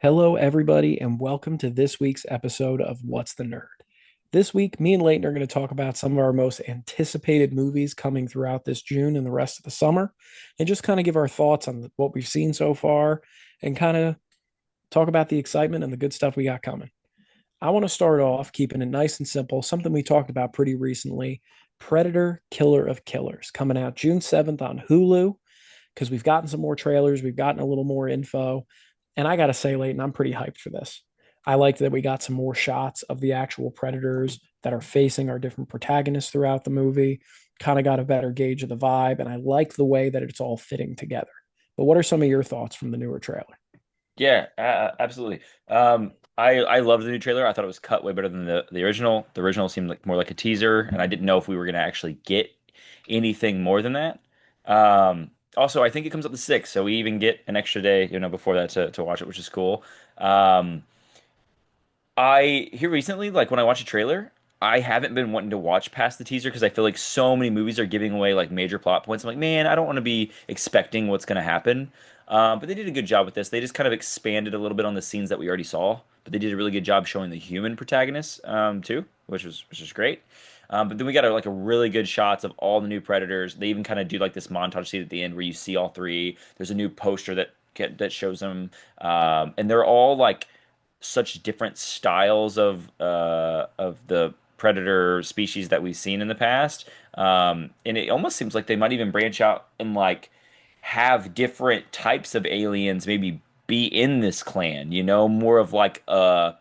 Hello, everybody, and welcome to this week's episode of What's the Nerd. This week, me and Leighton are going to talk about some of our most anticipated movies coming throughout this June and the rest of the summer, and just kind of give our thoughts on what we've seen so far and kind of talk about the excitement and the good stuff we got coming. I want to start off keeping it nice and simple, something we talked about pretty recently. Predator Killer of Killers coming out June 7th on Hulu because we've gotten some more trailers, we've gotten a little more info. And I got to say, Leighton, I'm pretty hyped for this. I liked that we got some more shots of the actual predators that are facing our different protagonists throughout the movie, kind of got a better gauge of the vibe. And I like the way that it's all fitting together. But what are some of your thoughts from the newer trailer? Yeah, absolutely. I loved the new trailer. I thought it was cut way better than the original. The original seemed like more like a teaser, and I didn't know if we were going to actually get anything more than that. Also, I think it comes up to six, so we even get an extra day, before that to watch it, which is cool. Um, I here recently, like when I watch a trailer, I haven't been wanting to watch past the teaser because I feel like so many movies are giving away like major plot points. I'm like, man, I don't want to be expecting what's going to happen. But they did a good job with this. They just kind of expanded a little bit on the scenes that we already saw, but they did a really good job showing the human protagonists too, which was great. But then we got like a really good shots of all the new predators. They even kind of do like this montage scene at the end where you see all three. There's a new poster that shows them, and they're all like such different styles of the predator species that we've seen in the past. And it almost seems like they might even branch out and like have different types of aliens maybe be in this clan, more of like kind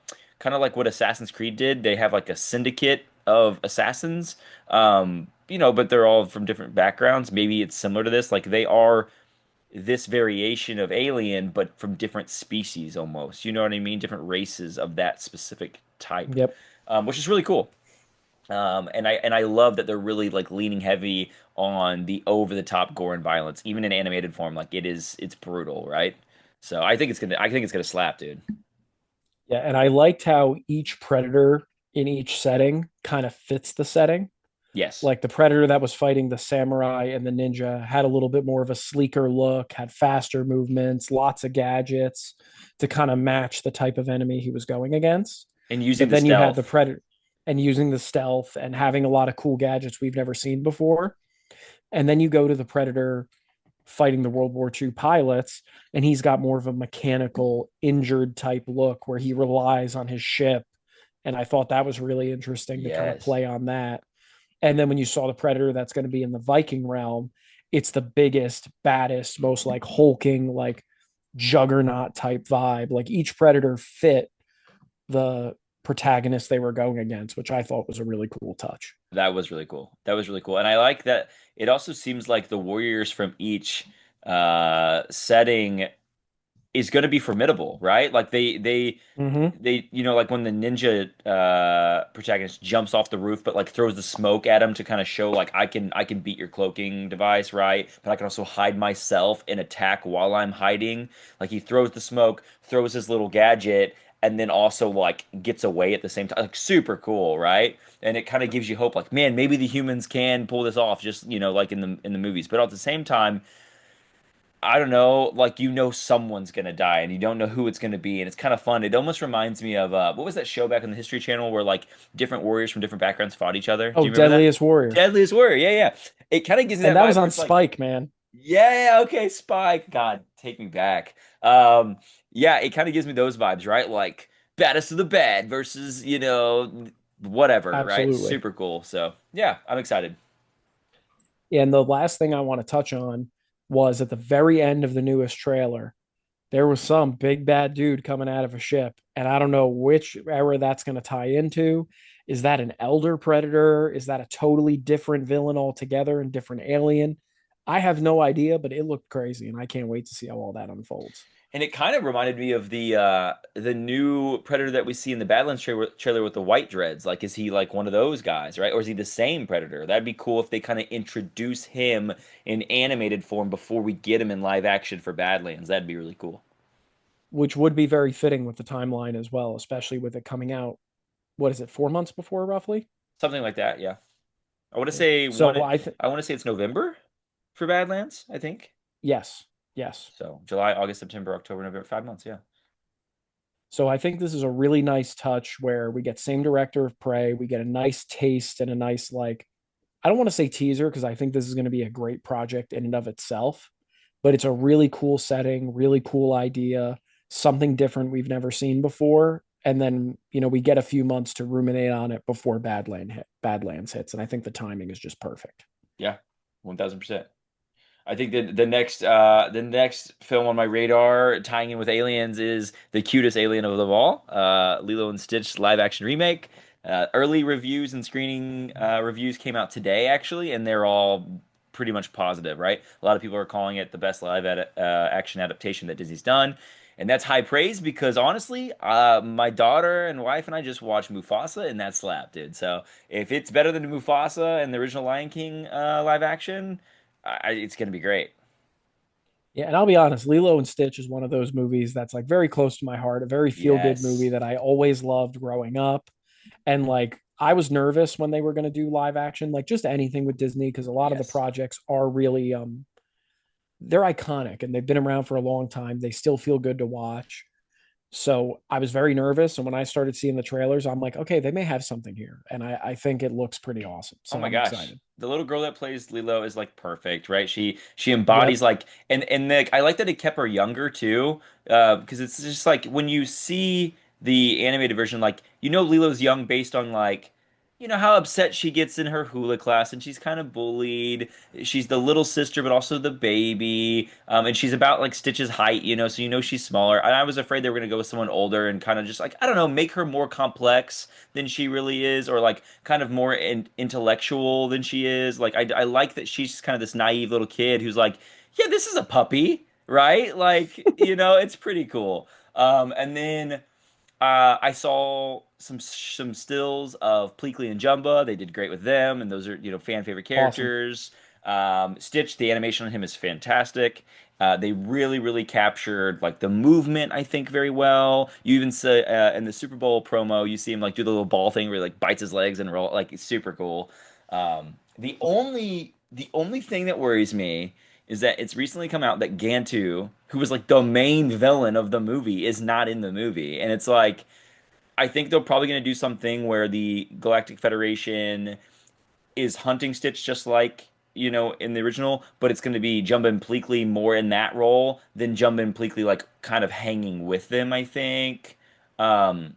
of like what Assassin's Creed did. They have like a syndicate of assassins. But they're all from different backgrounds. Maybe it's similar to this. Like they are this variation of alien, but from different species almost. You know what I mean? Different races of that specific type, Yep. which is really cool. And I love that they're really like leaning heavy on the over the top gore and violence, even in animated form. Like it's brutal, right? So I think it's gonna slap, dude. Yeah. And I liked how each predator in each setting kind of fits the setting. Yes. Like the predator that was fighting the samurai and the ninja had a little bit more of a sleeker look, had faster movements, lots of gadgets to kind of match the type of enemy he was going against. And using But the then you had the stealth. predator and using the stealth and having a lot of cool gadgets we've never seen before. And then you go to the predator fighting the World War II pilots, and he's got more of a mechanical, injured type look where he relies on his ship. And I thought that was really interesting to kind of Yes. play on that. And then when you saw the predator that's going to be in the Viking realm, it's the biggest, baddest, most like hulking, like juggernaut type vibe. Like each predator fit the protagonist they were going against, which I thought was a really cool touch. That was really cool. That was really cool. And I like that it also seems like the warriors from each setting is going to be formidable, right? Like Mm-hmm. like when the ninja protagonist jumps off the roof, but like throws the smoke at him to kind of show like I can beat your cloaking device, right? But I can also hide myself and attack while I'm hiding. Like he throws the smoke, throws his little gadget, and then also like gets away at the same time. Like super cool, right? And it kind of gives you hope, like man, maybe the humans can pull this off, just like in the movies. But at the same time I don't know, like someone's gonna die and you don't know who it's gonna be, and it's kind of fun. It almost reminds me of what was that show back on the History Channel where like different warriors from different backgrounds fought each other? Do Oh, you remember that? Deadliest Warrior. Deadliest Warrior, yeah, yeah. It kind of gives me And that that was vibe where on it's like, Spike, man. yeah, okay, Spike. God, take me back. Um, yeah, it kind of gives me those vibes, right? Like baddest of the bad versus, whatever, right? Absolutely. Super cool. So yeah, I'm excited. And the last thing I want to touch on was at the very end of the newest trailer, there was some big bad dude coming out of a ship. And I don't know which era that's going to tie into. Is that an elder predator? Is that a totally different villain altogether and different alien? I have no idea, but it looked crazy. And I can't wait to see how all that unfolds. And it kind of reminded me of the new Predator that we see in the Badlands trailer with the white dreads. Like, is he like one of those guys, right? Or is he the same Predator? That'd be cool if they kind of introduce him in animated form before we get him in live action for Badlands. That'd be really cool. Which would be very fitting with the timeline as well, especially with it coming out. What is it, 4 months before roughly? Something like that, yeah. I want to Yeah. say one. So I think, I want to say it's November for Badlands. I think yes, yes. so. July, August, September, October, November. 5 months, yeah. So I think this is a really nice touch where we get same director of Prey, we get a nice taste and a nice like I don't want to say teaser because I think this is going to be a great project in and of itself, but it's a really cool setting, really cool idea, something different we've never seen before. And then, we get a few months to ruminate on it before Badlands hits. And I think the timing is just perfect. Yeah, 1000%. I think that the next film on my radar tying in with aliens is the cutest alien of them all, Lilo and Stitch live action remake. Early reviews and screening reviews came out today actually, and they're all pretty much positive, right? A lot of people are calling it the best action adaptation that Disney's done. And that's high praise because honestly, my daughter and wife and I just watched Mufasa and that slapped, dude. So if it's better than Mufasa and the original Lion King live action, it's gonna be great. Yeah, and I'll be honest, Lilo and Stitch is one of those movies that's like very close to my heart, a very feel-good movie Yes. that I always loved growing up. And like I was nervous when they were going to do live action, like just anything with Disney, because a lot of the Yes. projects are really they're iconic and they've been around for a long time. They still feel good to watch. So I was very nervous. And when I started seeing the trailers, I'm like, okay, they may have something here. And I think it looks pretty awesome. Oh So my I'm gosh. excited. The little girl that plays Lilo is like perfect, right? She embodies Yep. like I like that it kept her younger too, because it's just like when you see the animated version, like Lilo's young based on like how upset she gets in her hula class and she's kind of bullied. She's the little sister but also the baby, and she's about like Stitch's height, so she's smaller. And I was afraid they were gonna go with someone older and kind of just like I don't know, make her more complex than she really is, or like kind of more intellectual than she is. Like I like that she's just kind of this naive little kid who's like, yeah, this is a puppy, right? Like it's pretty cool. And then I saw some stills of Pleakley and Jumba. They did great with them, and those are fan favorite Awesome. characters. Stitch, the animation on him is fantastic. They really captured like the movement, I think, very well. You even say in the Super Bowl promo, you see him like do the little ball thing where he like bites his legs and roll. Like it's super cool. The only thing that worries me is that it's recently come out that Gantu, who was like the main villain of the movie, is not in the movie. And it's like, I think they're probably going to do something where the Galactic Federation is hunting Stitch just like, in the original, but it's going to be Jumba and Pleakley more in that role than Jumba and Pleakley like kind of hanging with them, I think. Um,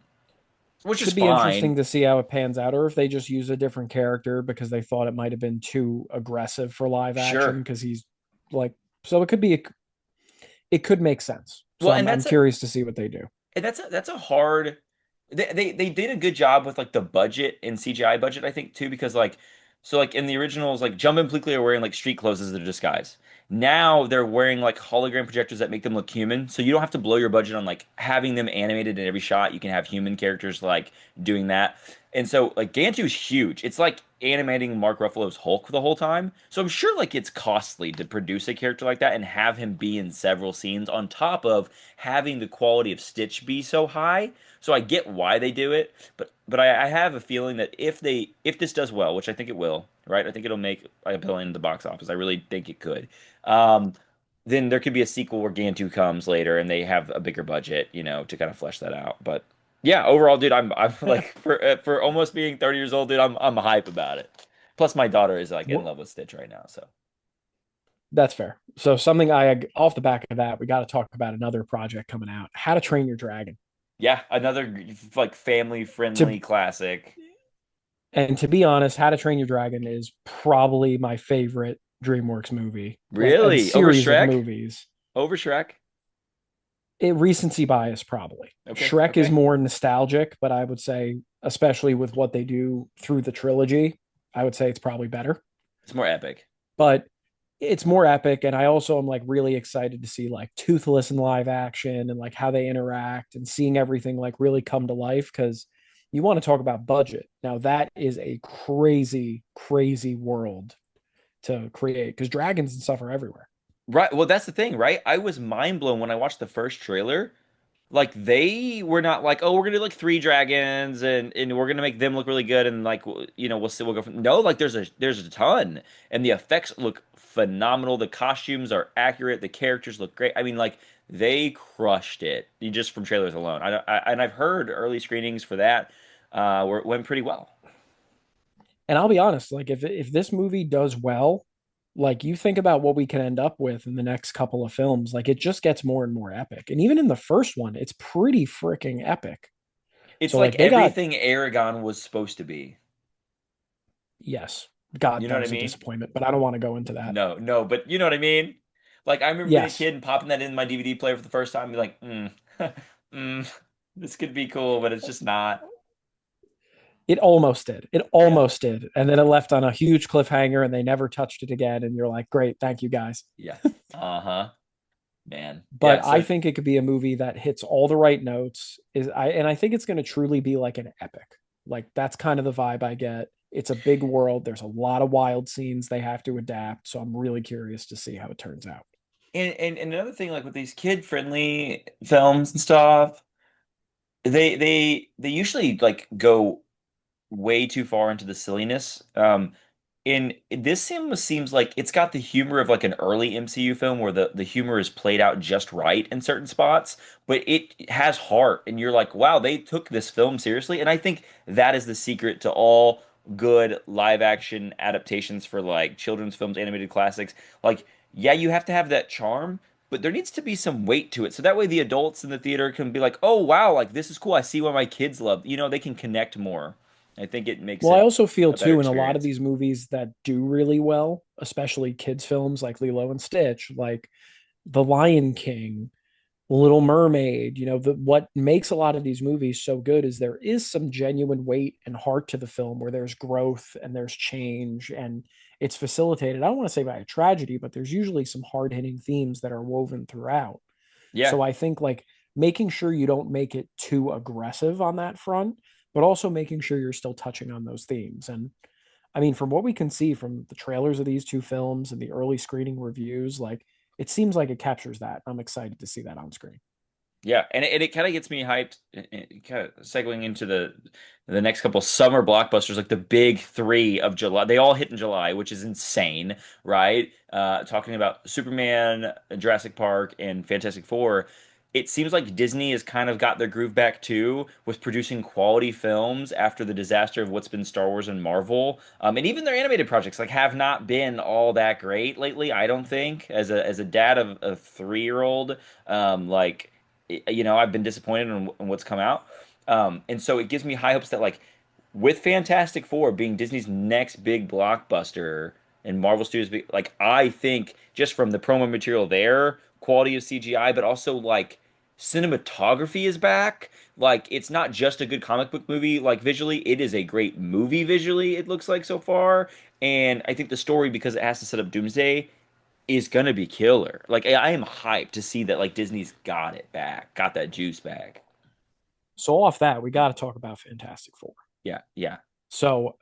which is Should be fine. interesting to see how it pans out, or if they just use a different character because they thought it might have been too aggressive for live action Sure. because he's like so it could make sense. So Well, I'm I'm curious to see what they do. that's a hard. They did a good job with like the budget and CGI budget, I think too, because like so like in the originals, like Jumbo and Pleakley are wearing like street clothes as their disguise. Now they're wearing like hologram projectors that make them look human, so you don't have to blow your budget on like having them animated in every shot. You can have human characters like doing that. And so like Gantu is huge. It's like animating Mark Ruffalo's Hulk the whole time. So I'm sure like it's costly to produce a character like that and have him be in several scenes on top of having the quality of Stitch be so high. So I get why they do it, but I have a feeling that if this does well, which I think it will, right? I think it'll make a billion in the box office. I really think it could. Um, then there could be a sequel where Gantu comes later and they have a bigger budget, to kind of flesh that out. But yeah, overall, dude, I'm Yeah. like for almost being 30 years old, dude, I'm hype about it. Plus, my daughter is like in Well, love with Stitch right now, so that's fair. So something I off the back of that, we got to talk about another project coming out. How to Train Your Dragon. yeah, another like family To friendly classic. and to be honest, How to Train Your Dragon is probably my favorite DreamWorks movie, like and Really? Over series of Shrek? movies. Over Shrek? Recency bias probably. Okay, Shrek is okay. more nostalgic, but I would say, especially with what they do through the trilogy, I would say it's probably better. It's more epic. But it's more epic, and I also am like really excited to see like Toothless in live action and like how they interact and seeing everything like really come to life because you want to talk about budget. Now that is a crazy world to create because dragons and stuff are everywhere. Right. Well, that's the thing, right? I was mind blown when I watched the first trailer. Like they were not like, oh, we're gonna do like three dragons and we're gonna make them look really good and like we'll see we'll go from no, like there's a ton and the effects look phenomenal. The costumes are accurate. The characters look great. I mean, like They crushed it just from trailers alone. And I've heard early screenings for that went pretty well. And I'll be honest, like if this movie does well, like you think about what we can end up with in the next couple of films, like it just gets more and more epic. And even in the first one, it's pretty freaking epic. It's So like like they got everything Aragon was supposed to be. yes, God, You know that what I was a mean? disappointment, but I don't want to go into that. No, no, but you know what I mean? Like I remember being a Yes, kid and popping that in my DVD player for the first time and be like, this could be cool, but it's just not. it almost did. It Yeah. almost did. And then it left on a huge cliffhanger and they never touched it again. And you're like, great, thank you guys. Yeah. Uh-huh. Man. Yeah, But I so think it could be a movie that hits all the right notes. I think it's going to truly be like an epic. Like that's kind of the vibe I get. It's a big world. There's a lot of wild scenes they have to adapt. So I'm really curious to see how it turns out. and another thing like with these kid-friendly films and stuff, they usually like go way too far into the silliness. In this seems like it's got the humor of like an early MCU film where the humor is played out just right in certain spots, but it has heart, and you're like, wow, they took this film seriously. And I think that is the secret to all good live action adaptations for like children's films, animated classics. Like, yeah, you have to have that charm, but there needs to be some weight to it. So that way the adults in the theater can be like, oh wow, like this is cool. I see why my kids love. They can connect more. I think it makes Well, I it also feel a better too in a lot of experience. these movies that do really well, especially kids' films like Lilo and Stitch, like The Lion King, Little Mermaid, what makes a lot of these movies so good is there is some genuine weight and heart to the film where there's growth and there's change and it's facilitated. I don't want to say by a tragedy, but there's usually some hard hitting themes that are woven throughout. Yeah, So I think like making sure you don't make it too aggressive on that front, but also making sure you're still touching on those themes. And I mean, from what we can see from the trailers of these two films and the early screening reviews, like it seems like it captures that. I'm excited to see that on screen. yeah, and it kind of gets me hyped. Kind of segueing into the next couple summer blockbusters, like the big three of July. They all hit in July, which is insane, right? Talking about Superman, Jurassic Park, and Fantastic Four. It seems like Disney has kind of got their groove back too with producing quality films after the disaster of what's been Star Wars and Marvel. And even their animated projects like have not been all that great lately, I don't think. As a dad of a 3-year-old, like I've been disappointed in what's come out. And so it gives me high hopes that like with Fantastic Four being Disney's next big blockbuster and Marvel Studios like I think just from the promo material there, quality of CGI, but also like cinematography is back. Like it's not just a good comic book movie like visually, it is a great movie visually it looks like so far. And I think the story because it has to set up Doomsday is gonna be killer. Like I am hyped to see that like Disney's got it back, got that juice back. So off that, we got to talk about Fantastic Four. Yeah, yeah. So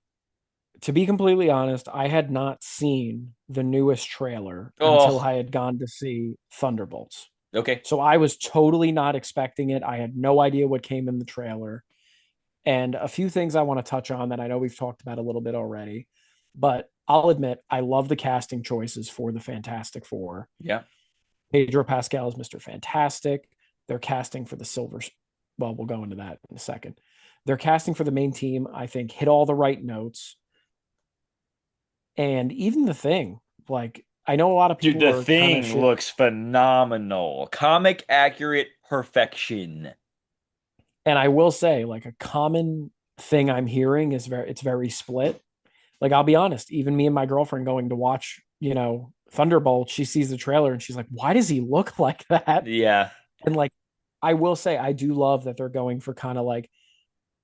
to be completely honest, I had not seen the newest trailer until Oh, I had gone to see Thunderbolts. okay. So I was totally not expecting it. I had no idea what came in the trailer. And a few things I want to touch on that I know we've talked about a little bit already. But I'll admit, I love the casting choices for the Fantastic Four. Yeah, Pedro Pascal is Mr. Fantastic. They're casting for the Silver. Well, we'll go into that in a second. They're casting for the main team. I think hit all the right notes. And even the thing, like, I know a lot of dude, people the are kind of thing shit. looks phenomenal. Comic accurate perfection. And I will say, like, a common thing I'm hearing is it's very split. Like, I'll be honest, even me and my girlfriend going to watch, Thunderbolt, she sees the trailer and she's like, why does he look like that? Yeah, And like, I will say, I do love that they're going for kind of like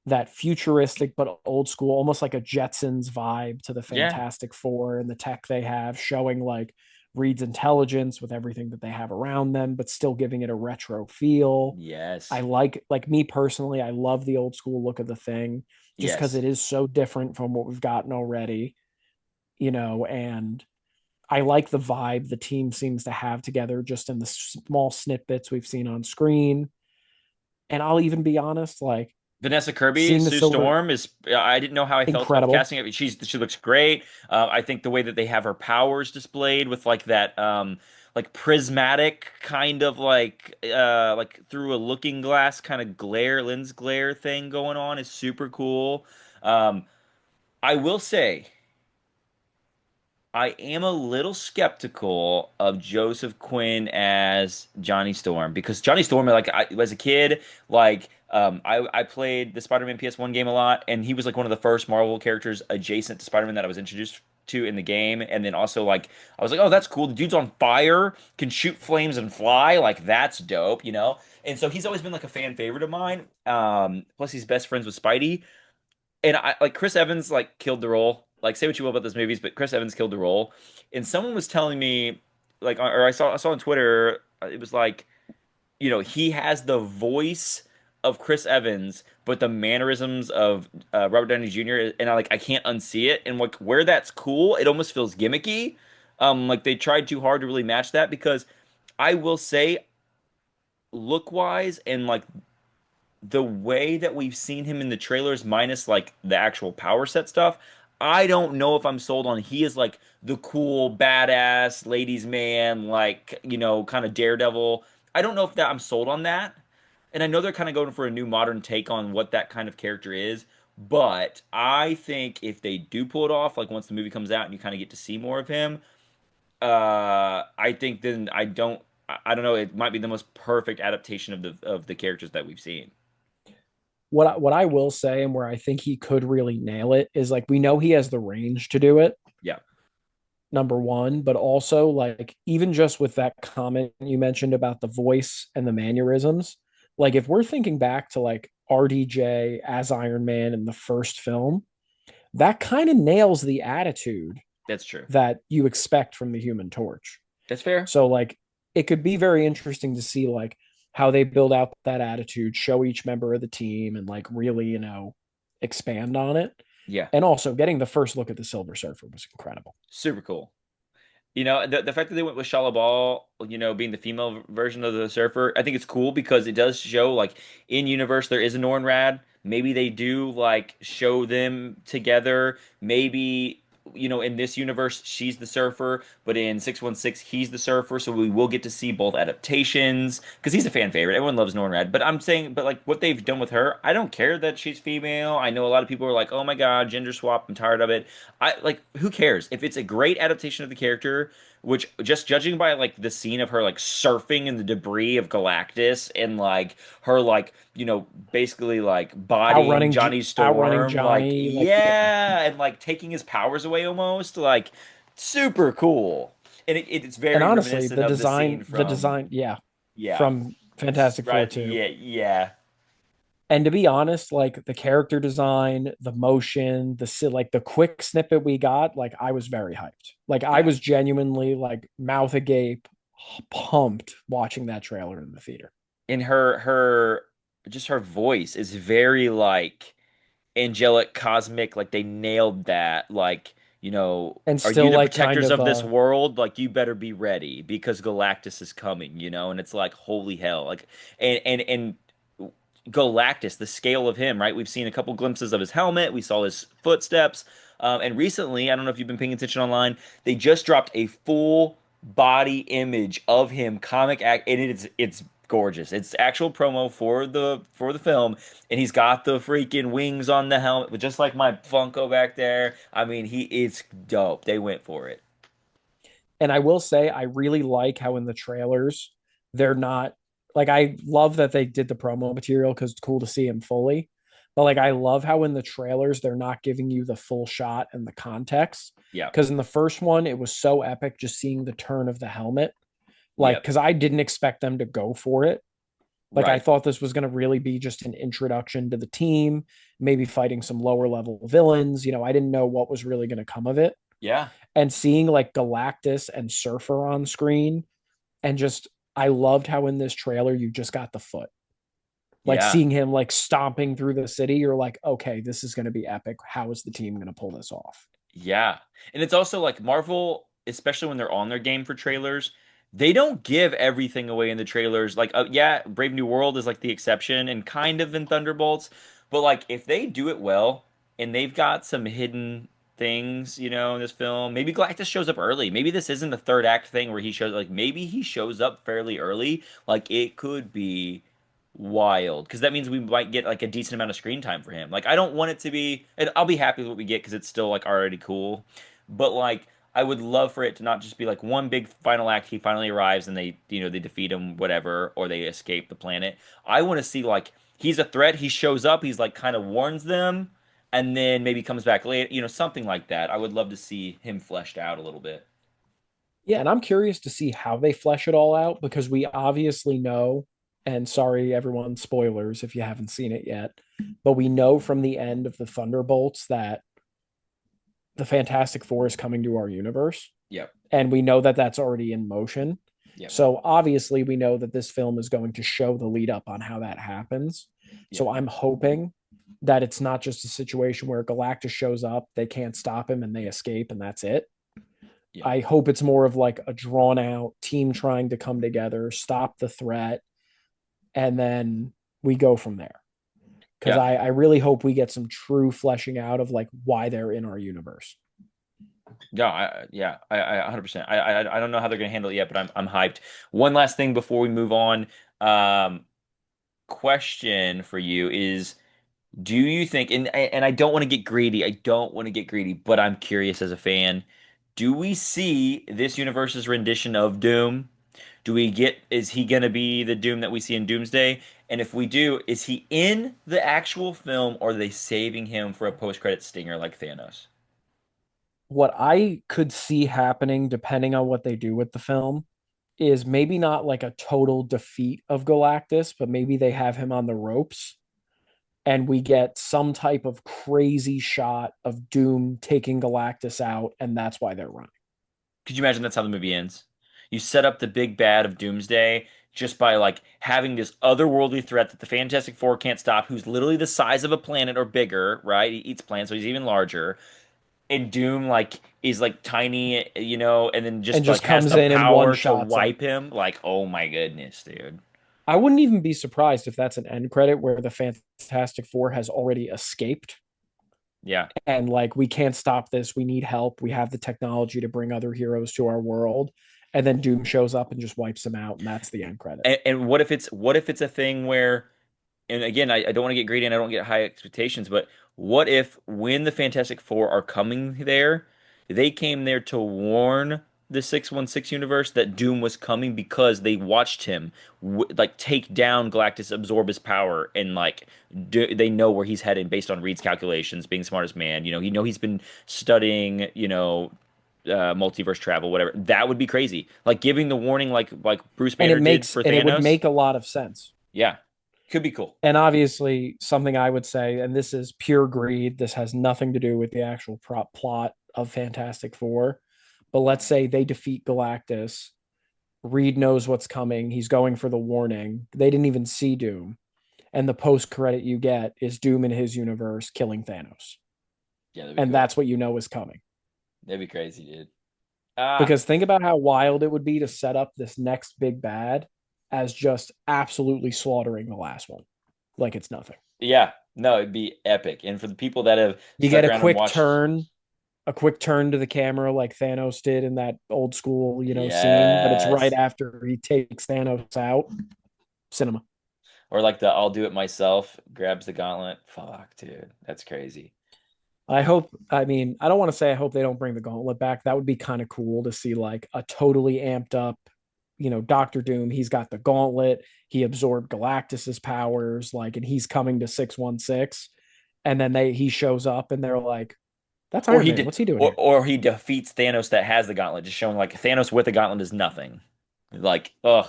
that futuristic but old school, almost like a Jetsons vibe to the yeah, Fantastic Four and the tech they have, showing like Reed's intelligence with everything that they have around them, but still giving it a retro feel. I yes, like me personally, I love the old school look of the thing just because yes. it is so different from what we've gotten already, and I like the vibe the team seems to have together just in the small snippets we've seen on screen. And I'll even be honest, like Vanessa Kirby, seeing the Sue silver, Storm is. I didn't know how I felt about the incredible. casting of it. She looks great. I think the way that they have her powers displayed with like that. like prismatic kind of like through a looking glass kind of glare, lens glare thing going on is super cool. Um, I will say I am a little skeptical of Joseph Quinn as Johnny Storm because Johnny Storm, like as a kid, I played the Spider-Man PS1 game a lot, and he was like one of the first Marvel characters adjacent to Spider-Man that I was introduced to in the game. And then also like I was like, oh, that's cool. The dude's on fire, can shoot flames and fly. Like that's dope, you know. And so he's always been like a fan favorite of mine. Plus he's best friends with Spidey, and I like Chris Evans like killed the role. Like say what you will about those movies, but Chris Evans killed the role. And someone was telling me like or I saw on Twitter it was like, you know, he has the voice of Chris Evans but the mannerisms of Robert Downey Jr. and I can't unsee it. And like where that's cool, it almost feels gimmicky. Like they tried too hard to really match that because I will say look wise and like the way that we've seen him in the trailers, minus like the actual power set stuff, I don't know if I'm sold on he is like the cool, badass, ladies' man, like, you know, kind of daredevil. I don't know if that I'm sold on that. And I know they're kind of going for a new modern take on what that kind of character is. But I think if they do pull it off, like once the movie comes out and you kind of get to see more of him, I think then I don't know, it might be the most perfect adaptation of the characters that we've seen. What I will say, and where I think he could really nail it, is like we know he has the range to do it, Yeah. number one, but also like even just with that comment you mentioned about the voice and the mannerisms, like if we're thinking back to like RDJ as Iron Man in the first film, that kind of nails the attitude That's true. that you expect from the Human Torch. That's fair. So like it could be very interesting to see like how they build out that attitude, show each member of the team and like really, expand on it. Yeah. And also getting the first look at the Silver Surfer was incredible. Super cool. You know, the fact that they went with Shala Ball, you know, being the female version of the Surfer, I think it's cool because it does show like in universe there is a Norn Rad. Maybe they do like show them together. Maybe, you know, in this universe she's the Surfer, but in 616 he's the Surfer, so we will get to see both adaptations because he's a fan favorite. Everyone loves Norn Rad, but I'm saying, but like what they've done with her, I don't care that she's female. I know a lot of people are like, "Oh my God, gender swap, I'm tired of it." I like who cares if it's a great adaptation of the character, which just judging by like the scene of her like surfing in the debris of Galactus and like her like, you know, basically like bodying Johnny Outrunning Storm, like Johnny, like yeah. yeah, and like taking his powers away almost, like super cool. And it's And very honestly, reminiscent of the scene the from design, yeah, yeah, from Fantastic Four right, 2. yeah, And to be honest, like the character design, the motion, like the quick snippet we got, like I was very hyped. Like I yeah. was genuinely like mouth agape, pumped watching that trailer in the theater. And her just her voice is very like angelic, cosmic, like they nailed that. Like, you know, And are you still the like kind protectors of of this world? Like, you better be ready because Galactus is coming, you know? And it's like, holy hell. Like, and Galactus, the scale of him, right? We've seen a couple glimpses of his helmet. We saw his footsteps. And recently, I don't know if you've been paying attention online, they just dropped a full body image of him, comic act, and it's gorgeous. It's actual promo for the film, and he's got the freaking wings on the helmet, just like my Funko back there. I mean, he it's dope. They went for it. And I will say, I really like how in the trailers, they're not like, I love that they did the promo material because it's cool to see him fully. But like, I love how in the trailers, they're not giving you the full shot and the context. Yeah. Because in the first one, it was so epic just seeing the turn of the helmet. Like, Yep. because I didn't expect them to go for it. Like, I Right. thought this was going to really be just an introduction to the team, maybe fighting some lower level villains. I didn't know what was really going to come of it, Yeah. and seeing like Galactus and Surfer on screen, and just I loved how in this trailer you just got the foot. Like Yeah. seeing him like stomping through the city, you're like, okay, this is going to be epic. How is the team going to pull this off? Yeah. And it's also like Marvel, especially when they're on their game for trailers, they don't give everything away in the trailers. Like, yeah, Brave New World is like the exception and kind of in Thunderbolts. But like, if they do it well and they've got some hidden things, in this film. Maybe Galactus shows up early. Maybe this isn't the third act thing where he shows like maybe he shows up fairly early. Like it could be wild because that means we might get like a decent amount of screen time for him. Like I don't want it to be, and I'll be happy with what we get because it's still like already cool. But like I would love for it to not just be like one big final act. He finally arrives and they defeat him, whatever, or they escape the planet. I want to see like he's a threat. He shows up. He's like kind of warns them, and then maybe comes back later. Something like that. I would love to see him fleshed out a little bit. Yeah, and I'm curious to see how they flesh it all out because we obviously know, and sorry, everyone, spoilers if you haven't seen it yet, but we know from the end of the Thunderbolts that the Fantastic Four is coming to our universe, Yep. and we know that that's already in motion. Yep. So obviously, we know that this film is going to show the lead up on how that happens. Yep. So I'm hoping that it's not just a situation where Galactus shows up, they can't stop him, and they escape, and that's it. Yep. I hope it's more of like a drawn out team trying to come together, stop the threat, and then we go from there. Because Yeah. I really hope we get some true fleshing out of like why they're in our universe. I 100%. I don't know how they're gonna handle it yet, but I'm hyped. One last thing before we move on. Um, Question for you is, do you think, and I don't want to get greedy, I don't want to get greedy, but I'm curious as a fan, do we see this universe's rendition of Doom? Is he gonna be the Doom that we see in Doomsday? And if we do, is he in the actual film or are they saving him for a post-credit stinger like Thanos? What I could see happening, depending on what they do with the film, is maybe not like a total defeat of Galactus, but maybe they have him on the ropes and we get some type of crazy shot of Doom taking Galactus out, and that's why they're running. Could you imagine that's how the movie ends? You set up the big bad of Doomsday just by like having this otherworldly threat that the Fantastic Four can't stop, who's literally the size of a planet or bigger, right? He eats plants, so he's even larger. And Doom like is like tiny, and then And just like just has comes the in and one power to shots him. wipe him. Like, oh my goodness, dude. I wouldn't even be surprised if that's an end credit where the Fantastic Four has already escaped Yeah. and like we can't stop this. We need help. We have the technology to bring other heroes to our world. And then Doom shows up and just wipes them out, and that's the end credit. And what if it's a thing where, and again, I don't want to get greedy and I don't get high expectations, but what if when the Fantastic Four are coming there, they came there to warn the 616 universe that Doom was coming because they watched him like take down Galactus, absorb his power, and like they know where he's heading based on Reed's calculations, being smartest man. He's been studying, multiverse travel, whatever. That would be crazy. Like giving the warning, like Bruce And Banner did for it would Thanos. make a lot of sense. Yeah, could be cool. And obviously, something I would say, and this is pure greed, this has nothing to do with the actual prop plot of Fantastic Four. But let's say they defeat Galactus. Reed knows what's coming. He's going for the warning. They didn't even see Doom. And the post credit you get is Doom in his universe killing Thanos. Yeah, that'd be And cool. that's what you know is coming. That'd be crazy, dude. Ah, Because think about how wild it would be to set up this next big bad as just absolutely slaughtering the last one. Like it's nothing. yeah. No, it'd be epic. And for the people that have You get stuck around and watched, a quick turn to the camera like Thanos did in that old school, scene, but it's right yes. after he takes Thanos out. Cinema. Or like the I'll do it myself, grabs the gauntlet. Fuck, dude. That's crazy. I mean, I don't want to say I hope they don't bring the gauntlet back. That would be kind of cool to see like a totally amped up, Doctor Doom. He's got the gauntlet. He absorbed Galactus's powers, like, and he's coming to 616. And then he shows up and they're like, that's Or Iron he Man. de What's he doing or, here? or he defeats Thanos that has the gauntlet, just showing like Thanos with the gauntlet is nothing. Like, ugh.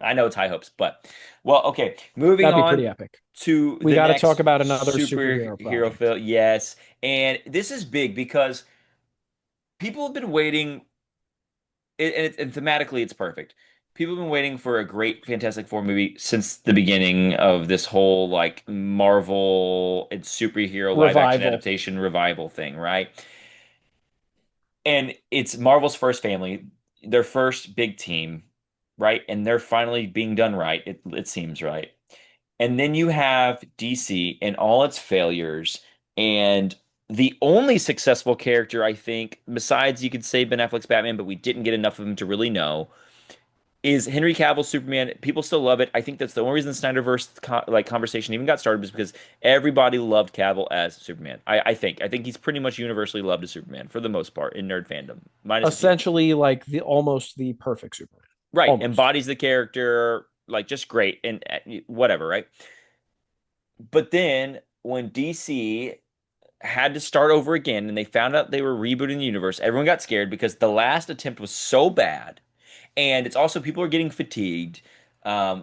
I know it's high hopes, but well, okay. Moving That'd be on pretty epic. to We the got to talk next about another superhero superhero project. film. Yes. And this is big because people have been waiting, and thematically, it's perfect. People have been waiting for a great Fantastic Four movie since the beginning of this whole like Marvel and superhero live action Revival. adaptation revival thing, right? And it's Marvel's first family, their first big team, right? And they're finally being done right. It seems right. And then you have DC and all its failures and The only successful character, I think, besides you could say Ben Affleck's Batman, but we didn't get enough of him to really know, is Henry Cavill's Superman. People still love it. I think that's the only reason the Snyderverse conversation even got started was because everybody loved Cavill as Superman. I think he's pretty much universally loved as Superman for the most part in nerd fandom, minus a few. Essentially, like the almost the perfect Superman. Right, Almost. embodies the character like just great and whatever, right? But then when DC had to start over again and they found out they were rebooting the universe, everyone got scared because the last attempt was so bad. And it's also people are getting fatigued.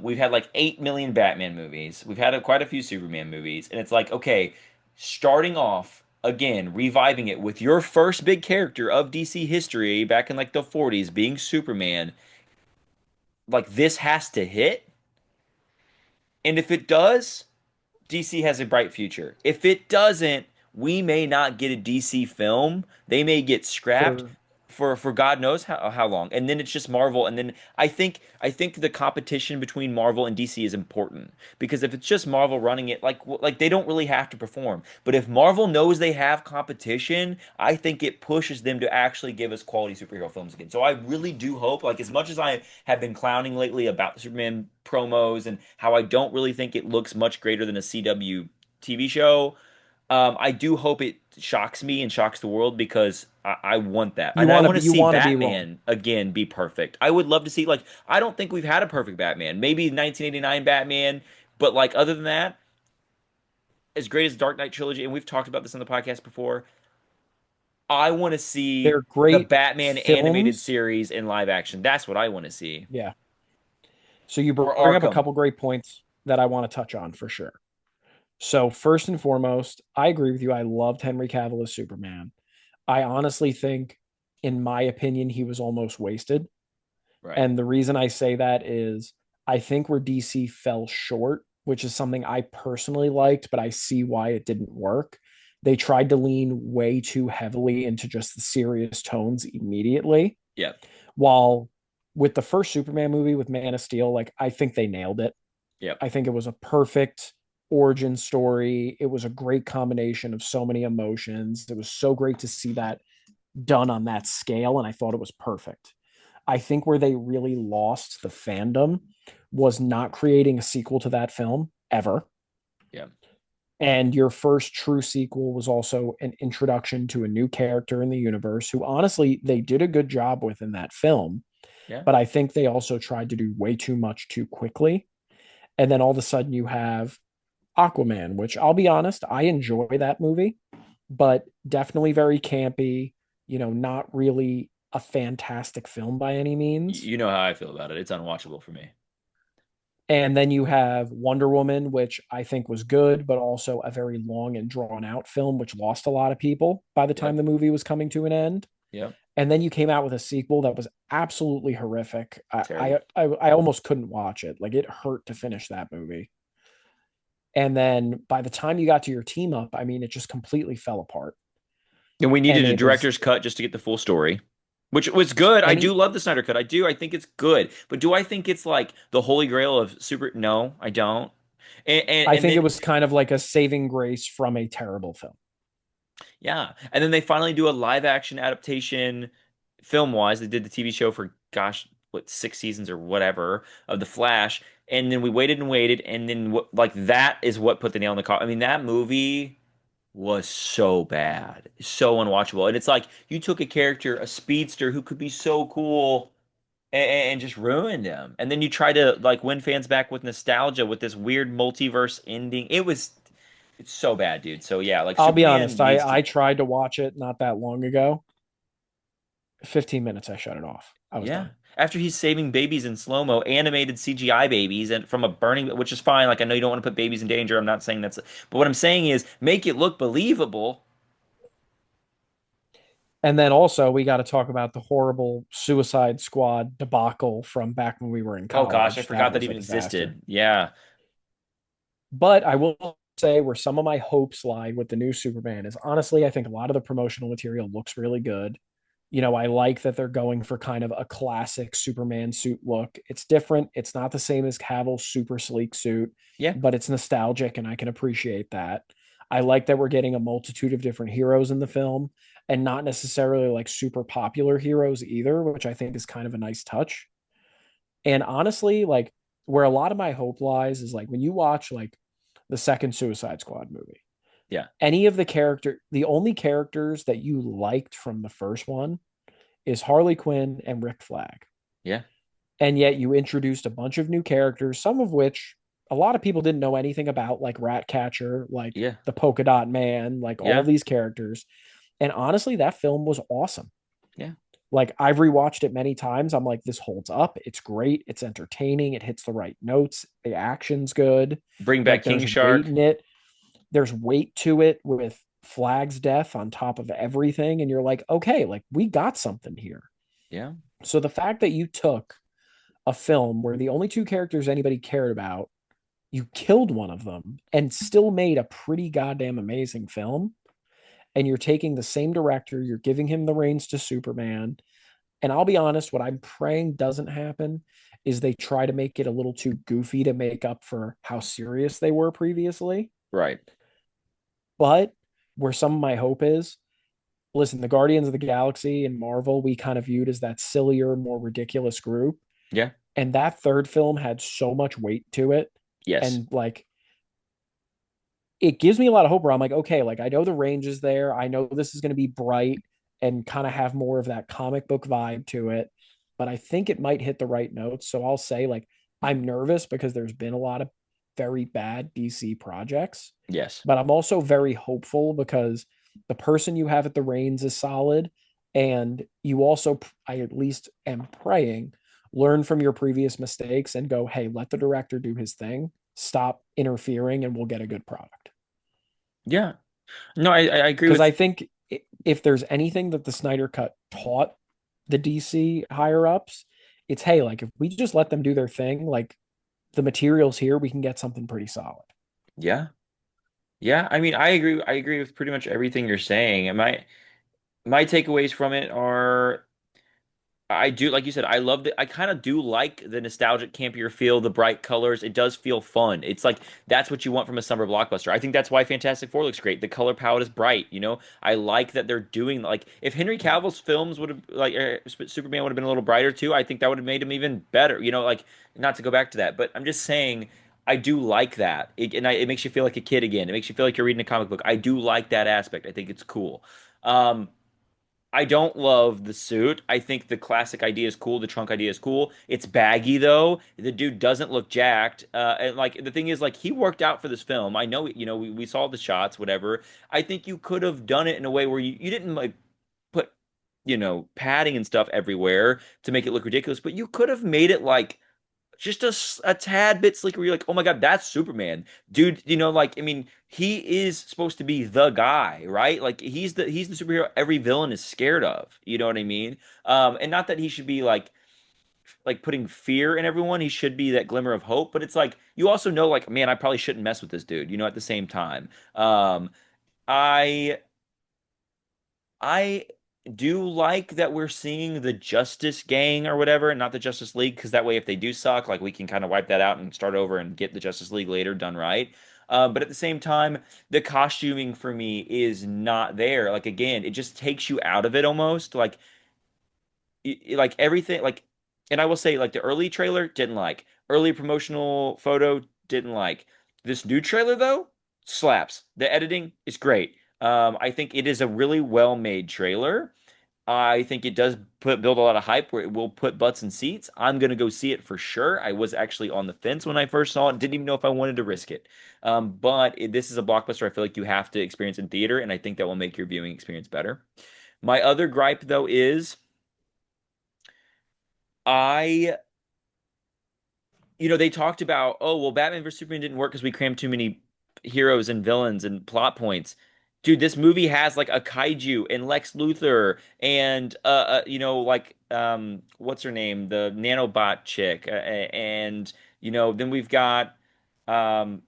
We've had like 8 million Batman movies. We've had quite a few Superman movies. And it's like, okay, starting off again, reviving it with your first big character of DC history back in like the 40s being Superman, like this has to hit. And if it does, DC has a bright future. If it doesn't, we may not get a DC film. They may get scrapped For for God knows how long. And then it's just Marvel. And then I think the competition between Marvel and DC is important because if it's just Marvel running it, like they don't really have to perform. But if Marvel knows they have competition, I think it pushes them to actually give us quality superhero films again. So I really do hope, like as much as I have been clowning lately about the Superman promos and how I don't really think it looks much greater than a CW TV show. I do hope it shocks me and shocks the world because I want that. And I want to you see want to be wrong. Batman again be perfect. I would love to see, like, I don't think we've had a perfect Batman. Maybe 1989 Batman, but like, other than that, as great as Dark Knight trilogy, and we've talked about this on the podcast before, I want to see They're the great Batman animated films. series in live action. That's what I want to see. Yeah. So you Or bring up a Arkham. couple great points that I want to touch on for sure. So first and foremost, I agree with you. I loved Henry Cavill as Superman. I honestly think, in my opinion, he was almost wasted. Right. And the reason I say that is I think where DC fell short, which is something I personally liked, but I see why it didn't work. They tried to lean way too heavily into just the serious tones immediately. Yep. While with the first Superman movie with Man of Steel, like I think they nailed it. Yep. I think it was a perfect origin story. It was a great combination of so many emotions. It was so great to see that done on that scale, and I thought it was perfect. I think where they really lost the fandom was not creating a sequel to that film ever. Yep. And your first true sequel was also an introduction to a new character in the universe who honestly they did a good job with in that film. Yeah. But I think they also tried to do way too much too quickly. And then all of a sudden you have Aquaman, which I'll be honest, I enjoy that movie, but definitely very campy, not really a fantastic film by any means. You know how I feel about it. It's unwatchable for me. And then you have Wonder Woman, which I think was good, but also a very long and drawn out film, which lost a lot of people by the time Yep. the movie was coming to an end. Yep. And then you came out with a sequel that was absolutely horrific. Terrible. I almost couldn't watch it. Like it hurt to finish that movie. And then by the time you got to your team up, I mean, it just completely fell apart. And we needed And a it was director's cut just to get the full story, which was good. I do any, love the Snyder cut. I do. I think it's good. But do I think it's like the holy grail of super? No, I don't. And and, I and think then it was kind of like a saving grace from a terrible film. yeah, and then they finally do a live action adaptation film wise. They did the TV show for gosh, what 6 seasons or whatever of the Flash, and then we waited and waited, and then like that is what put the nail in the coffin. I mean, that movie was so bad, so unwatchable. And it's like you took a character, a speedster who could be so cool, and just ruined him. And then you try to like win fans back with nostalgia with this weird multiverse ending. It's so bad, dude. So yeah, like I'll be Superman honest, needs to. I tried to watch it not that long ago. 15 minutes, I shut it off. I was Yeah. done. After he's saving babies in slow-mo, animated CGI babies, and from a burning, which is fine. Like I know you don't want to put babies in danger. I'm not saying that's, but what I'm saying is make it look believable. And then also, we got to talk about the horrible Suicide Squad debacle from back when we were in Oh gosh, I college. That forgot that was a even disaster. existed. Yeah. But I will say where some of my hopes lie with the new Superman is honestly, I think a lot of the promotional material looks really good. I like that they're going for kind of a classic Superman suit look. It's different. It's not the same as Cavill's super sleek suit, Yeah. but it's nostalgic and I can appreciate that. I like that we're getting a multitude of different heroes in the film and not necessarily like super popular heroes either, which I think is kind of a nice touch. And honestly, like where a lot of my hope lies is like when you watch like the second Suicide Squad movie, Yeah. any of the only characters that you liked from the first one is Harley Quinn and Rick Flag. Yeah. And yet you introduced a bunch of new characters, some of which a lot of people didn't know anything about, like Ratcatcher, like Yeah. the Polka Dot Man, like all Yeah. these characters. And honestly, that film was awesome. Yeah. Like I've rewatched it many times. I'm like, this holds up. It's great. It's entertaining. It hits the right notes. The action's good. Bring back Like King there's weight Shark. in it. There's weight to it with Flag's death on top of everything. And you're like, okay, like we got something here. Yeah. So the fact that you took a film where the only two characters anybody cared about, you killed one of them and still made a pretty goddamn amazing film. And you're taking the same director, you're giving him the reins to Superman. And I'll be honest, what I'm praying doesn't happen is they try to make it a little too goofy to make up for how serious they were previously. Right. But where some of my hope is, listen, the Guardians of the Galaxy and Marvel, we kind of viewed as that sillier, more ridiculous group. Yeah. And that third film had so much weight to it. Yes. And like, it gives me a lot of hope where I'm like, okay, like I know the range is there. I know this is going to be bright and kind of have more of that comic book vibe to it, but I think it might hit the right notes. So I'll say, like, I'm nervous because there's been a lot of very bad DC projects, Yes. but I'm also very hopeful because the person you have at the reins is solid. And you also, I at least am praying, learn from your previous mistakes and go, hey, let the director do his thing. Stop interfering and we'll get a good product. Yeah. No, I agree Because I with. think if there's anything that the Snyder Cut taught the DC higher ups, it's hey, like if we just let them do their thing, like the materials here, we can get something pretty solid. Yeah. Yeah. I mean, I agree. I agree with pretty much everything you're saying. And my takeaways from it are I do, like you said, I love it. I kind of do like the nostalgic, campier feel, the bright colors. It does feel fun. It's like that's what you want from a summer blockbuster. I think that's why Fantastic Four looks great. The color palette is bright. I like that they're doing like if Henry Cavill's films would have like Superman would have been a little brighter too. I think that would have made him even better. Like not to go back to that, but I'm just saying I do like that. It makes you feel like a kid again. It makes you feel like you're reading a comic book. I do like that aspect. I think it's cool. Um, I don't love the suit. I think the classic idea is cool. The trunk idea is cool. It's baggy though. The dude doesn't look jacked. And like the thing is, like he worked out for this film. I know, we saw the shots, whatever. I think you could have done it in a way where you didn't like put, padding and stuff everywhere to make it look ridiculous, but you could have made it like just a tad bit sleeker where you're like, oh my God, that's Superman. Dude, like, I mean, he is supposed to be the guy, right? Like he's the superhero every villain is scared of. You know what I mean? And not that he should be like putting fear in everyone. He should be that glimmer of hope, but it's like you also know, like, man, I probably shouldn't mess with this dude, at the same time. I I do like that we're seeing the Justice Gang or whatever, not the Justice League, because that way, if they do suck, like we can kind of wipe that out and start over and get the Justice League later done right. But at the same time, the costuming for me is not there. Like again, it just takes you out of it almost. Like everything, like, and I will say, like the early trailer didn't like, early promotional photo didn't like. This new trailer though slaps. The editing is great. I think it is a really well made trailer. I think it does build a lot of hype where it will put butts in seats. I'm gonna go see it for sure. I was actually on the fence when I first saw it, didn't even know if I wanted to risk it. This is a blockbuster I feel like you have to experience in theater, and I think that will make your viewing experience better. My other gripe though is I they talked about, oh, well, Batman vs Superman didn't work because we crammed too many heroes and villains and plot points. Dude, this movie has like a kaiju and Lex Luthor and like what's her name, the nanobot chick, and then we've got um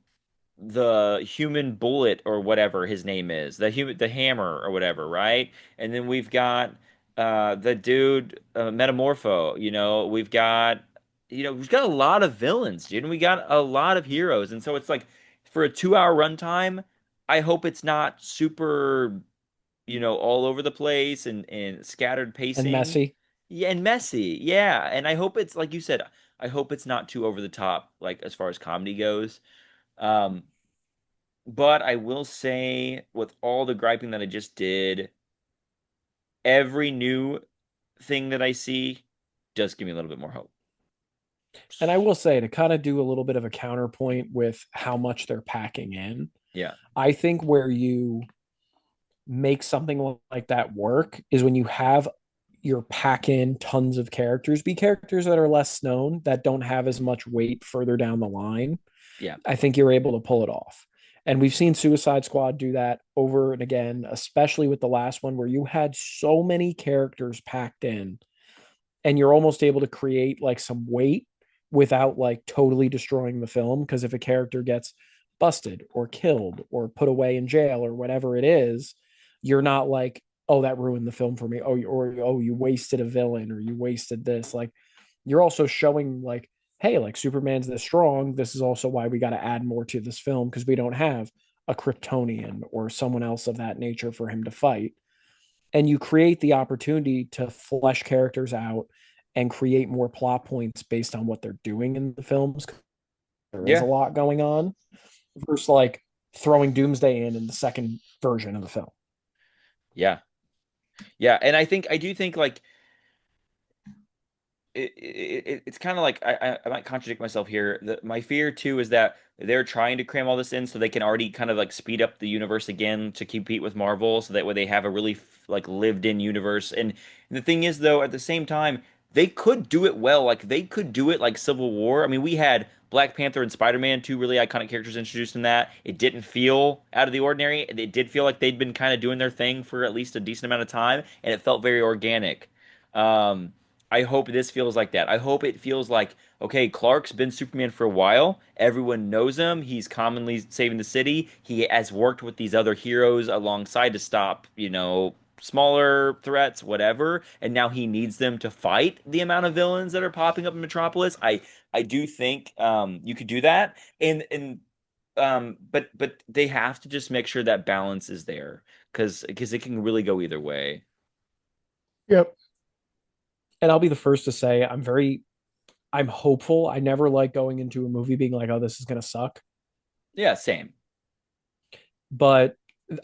the human bullet or whatever his name is, the hammer or whatever, right? And then we've got the dude Metamorpho, we've got a lot of villains, dude, and we got a lot of heroes. And so it's like for a 2 hour runtime, I hope it's not super, all over the place and scattered And pacing. messy. Yeah, and messy. Yeah, and I hope it's like you said. I hope it's not too over the top, like as far as comedy goes. Um, but I will say, with all the griping that I just did, every new thing that I see does give me a little bit more hope. And I will say, to kind of do a little bit of a counterpoint with how much they're packing in, Yeah, I think where you make something like that work is when you have your pack in tons of characters, be characters that are less known, that don't have as much weight further down the line. yeah, I think you're able to pull it off. And we've seen Suicide Squad do that over and again, especially with the last one where you had so many characters packed in and you're almost able to create like some weight without like totally destroying the film. Because if a character gets busted or killed or put away in jail or whatever it is, you're not like, oh, that ruined the film for me. Oh, or oh, you wasted a villain or you wasted this. Like you're also showing like, hey, like Superman's this strong. This is also why we got to add more to this film because we don't have a Kryptonian or someone else of that nature for him to fight. And you create the opportunity to flesh characters out and create more plot points based on what they're doing in the films. There is a yeah, lot going on versus like throwing Doomsday in the second version of the film. yeah, yeah. And I do think like it's kind of like I might contradict myself here. My fear too is that they're trying to cram all this in so they can already kind of like speed up the universe again to compete with Marvel, so that way they have a really like lived in universe. And the thing is, though, at the same time, they could do it well. Like they could do it like Civil War. I mean, we had Black Panther and Spider-Man, two really iconic characters introduced in that. It didn't feel out of the ordinary. It did feel like they'd been kind of doing their thing for at least a decent amount of time, and it felt very organic. Um, I hope this feels like that. I hope it feels like, okay, Clark's been Superman for a while. Everyone knows him. He's commonly saving the city. He has worked with these other heroes alongside to stop, smaller threats, whatever. And now he needs them to fight the amount of villains that are popping up in Metropolis. I do think you could do that. But they have to just make sure that balance is there because it can really go either way. Yep. And I'll be the first to say I'm hopeful. I never like going into a movie being like, oh, this is gonna suck. Yeah, same. But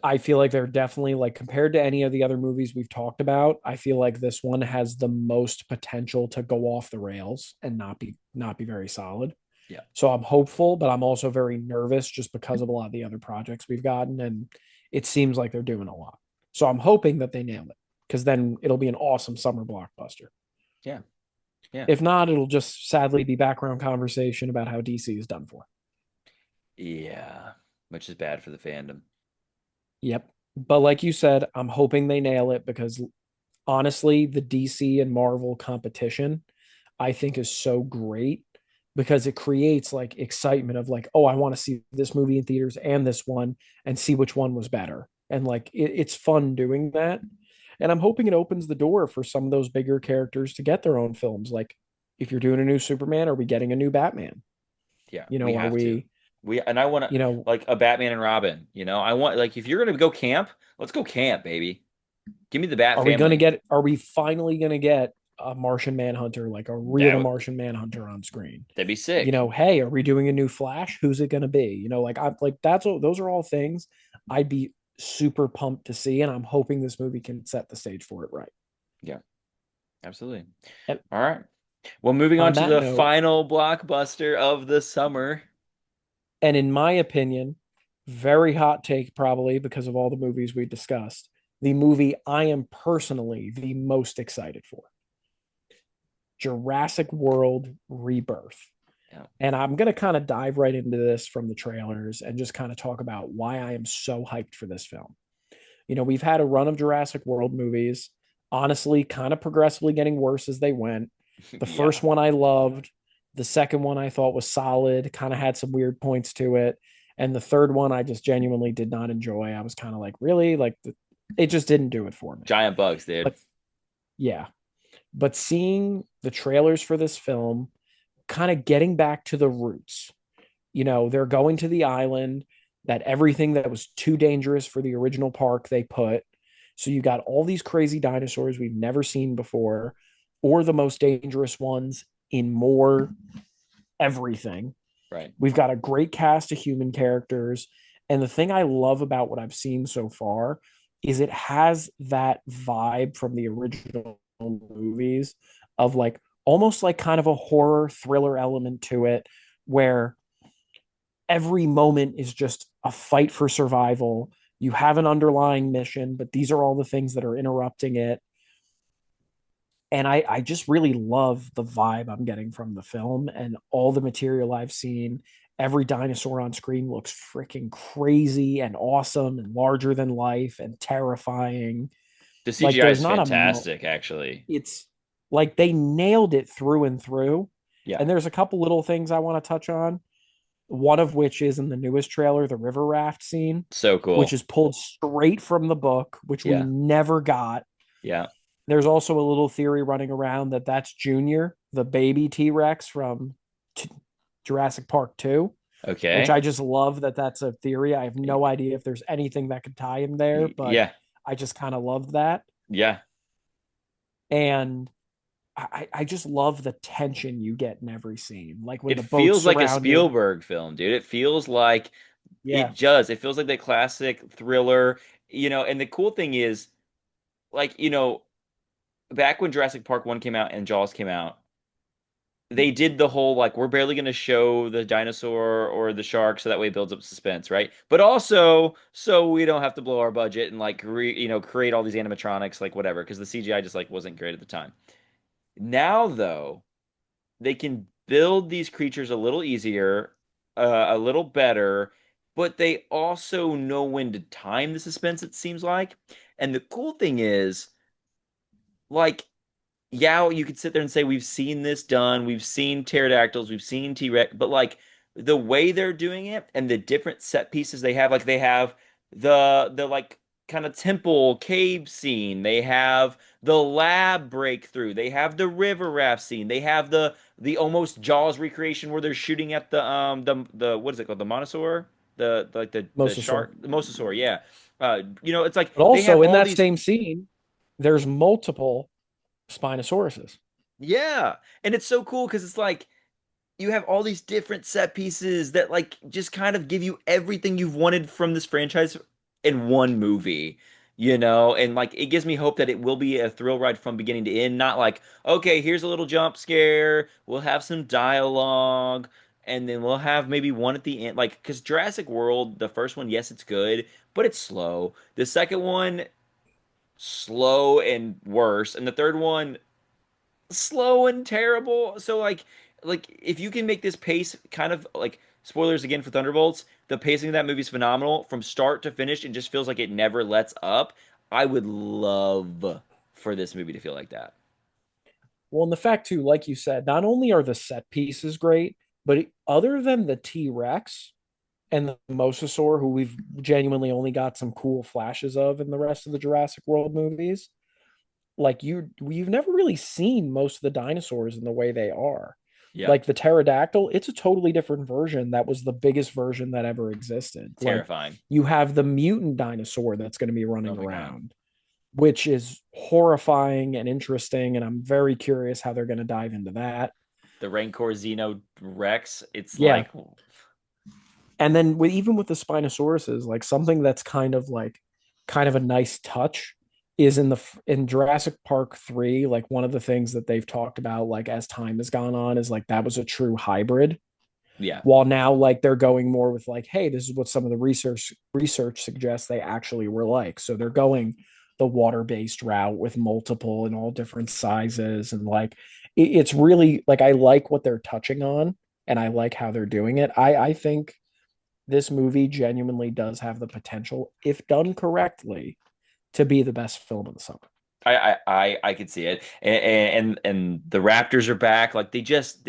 I feel like they're definitely like compared to any of the other movies we've talked about, I feel like this one has the most potential to go off the rails and not be very solid. Yeah. So I'm hopeful, but I'm also very nervous just because of a lot of the other projects we've gotten and it seems like they're doing a lot. So I'm hoping that they nail it because then it'll be an awesome summer blockbuster. Yeah. Yeah. If not, it'll just sadly be background conversation about how DC is done for. Yeah, which is bad for the fandom. Yep. But like you said, I'm hoping they nail it because honestly, the DC and Marvel competition, I think, is so great because it creates like excitement of like, oh, I want to see this movie in theaters and this one and see which one was better. And like, it's fun doing that. And I'm hoping it opens the door for some of those bigger characters to get their own films. Like, if you're doing a new Superman, are we getting a new Batman? Yeah, we Are have to. we, And I want to you know, like a Batman and Robin. I want like if you're gonna go camp, let's go camp, baby. Give me the Bat family. are we finally going to get a Martian Manhunter, like a That real would Martian Manhunter on screen? that'd be sick. Hey, are we doing a new Flash? Who's it going to be? Like I'm like those are all things I'd be super pumped to see, and I'm hoping this movie can set the stage for it right. Yeah, absolutely. And All right. Well, moving on on to that the note, final blockbuster of the summer. and in my opinion, very hot take probably because of all the movies we discussed, the movie I am personally the most excited for, Jurassic World Rebirth. Yeah. And I'm going to kind of dive right into this from the trailers and just kind of talk about why I am so hyped for this film. We've had a run of Jurassic World movies, honestly, kind of progressively getting worse as they went. The Yeah. first one I loved, the second one I thought was solid, kind of had some weird points to it. And the third one I just genuinely did not enjoy. I was kind of like, really? It just didn't do it for me. Giant bugs, dude. But yeah, but seeing the trailers for this film, kind of getting back to the roots, they're going to the island. that everything that was too dangerous for the original park they put. So you got all these crazy dinosaurs we've never seen before, or the most dangerous ones in more everything. Right. We've got a great cast of human characters. And the thing I love about what I've seen so far is it has that vibe from the original movies of like almost like kind of a horror thriller element to it, where every moment is just a fight for survival. You have an underlying mission, but these are all the things that are interrupting it. And I just really love the vibe I'm getting from the film and all the material I've seen. Every dinosaur on screen looks freaking crazy and awesome and larger than life and terrifying. The Like CGI there's is not fantastic, actually. it's like they nailed it through and through. Yeah. And there's a couple little things I want to touch on. One of which is in the newest trailer, the river raft scene, So which cool. is pulled straight from the book, which we Yeah. never got. Yeah. There's also a little theory running around that that's Junior, the baby T Rex from T- Jurassic Park 2, which Okay. I just love that that's a theory. I have no idea if there's anything that could tie him there, but Yeah. I just kind of love that. Yeah. And I just love the tension you get in every scene. Like when It the boat's feels like a surrounded. Spielberg film, dude. It feels like Yeah, it does. It feels like that classic thriller, and the cool thing is, like, back when Jurassic Park 1 came out and Jaws came out, they did the whole like we're barely going to show the dinosaur or the shark so that way it builds up suspense, right? But also so we don't have to blow our budget and like create all these animatronics like whatever because the CGI just like wasn't great at the time. Now though, they can build these creatures a little easier, a little better, but they also know when to time the suspense, it seems like. And the cool thing is, like, yeah, you could sit there and say we've seen this done, we've seen pterodactyls, we've seen T-Rex, but like the way they're doing it and the different set pieces they have, like they have the like kind of temple cave scene, they have the lab breakthrough, they have the river raft scene, they have the almost Jaws recreation where they're shooting at the what is it called, the monosaur, like the Mosasaur. shark, the mosasaur, yeah. It's like But they have also in all that these. same scene, there's multiple Spinosauruses. Yeah. And it's so cool because it's like you have all these different set pieces that like just kind of give you everything you've wanted from this franchise in one movie, and like it gives me hope that it will be a thrill ride from beginning to end, not like, okay, here's a little jump scare, we'll have some dialogue, and then we'll have maybe one at the end. Like, because Jurassic World, the first one, yes, it's good, but it's slow. The second one, slow and worse. And the third one, slow and terrible. So like if you can make this pace kind of like spoilers again for Thunderbolts, the pacing of that movie is phenomenal from start to finish and just feels like it never lets up. I would love for this movie to feel like that. Well, and the fact too, like you said, not only are the set pieces great, but other than the T Rex and the Mosasaur, who we've genuinely only got some cool flashes of in the rest of the Jurassic World movies, like you've never really seen most of the dinosaurs in the way they are. Yeah, Like the pterodactyl, it's a totally different version that was the biggest version that ever existed. Like terrifying. you have the mutant dinosaur that's going to be Oh running my God. around, which is horrifying and interesting. And I'm very curious how they're going to dive into that. The Rancor Xeno Rex, it's Yeah. like And then even with the Spinosauruses, like something that's kind of a nice touch is in Jurassic Park 3, like one of the things that they've talked about like as time has gone on is like that was a true hybrid. yeah, While now like they're going more with like, hey, this is what some of the research suggests they actually were like. So they're going the water-based route with multiple and all different sizes and like it's really like I like what they're touching on and I like how they're doing it. I think this movie genuinely does have the potential, if done correctly, to be the best film of the summer. I could see it, and the Raptors are back. Like they just